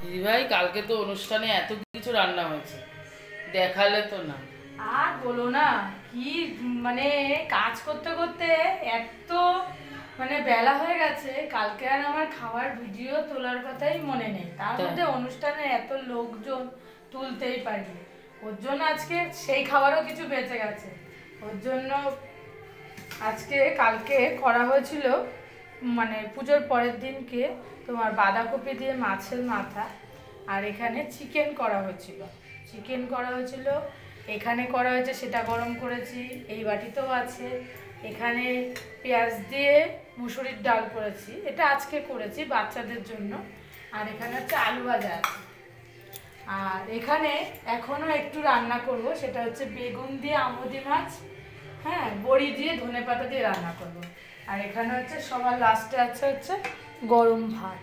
দিদিভাই কালকে তো অনুষ্ঠানে এত কিছু রান্না হয়েছে, দেখালে তো না। আর বলো না, কি মানে কাজ করতে করতে এত বেলা হয়ে গেছে। কালকে আর আমার খাওয়ার ভিডিও তোলার কথাই মনে নেই, তার তা মধ্যে অনুষ্ঠানে এত লোকজন, তুলতেই পারিনি। ওর জন্য আজকে সেই খাবারও কিছু বেঁচে গেছে। ওর জন্য আজকে কালকে করা হয়েছিল, পুজোর পরের দিনকে তোমার বাঁধাকপি দিয়ে মাছের মাথা, আর এখানে চিকেন করা হয়েছিল। এখানে করা হয়েছে, সেটা গরম করেছি। এই বাটিতেও আছে। এখানে পেঁয়াজ দিয়ে মুসুরির ডাল করেছি, এটা আজকে করেছি বাচ্চাদের জন্য। আর এখানে হচ্ছে আলু ভাজা আছে। আর এখানে এখনো একটু রান্না করব, সেটা হচ্ছে বেগুন দিয়ে আমুদি মাছ, হ্যাঁ, বড়ি দিয়ে ধনেপাতা দিয়ে রান্না করব। আর এখানে হচ্ছে সবার লাস্টে হচ্ছে গরম ভাত।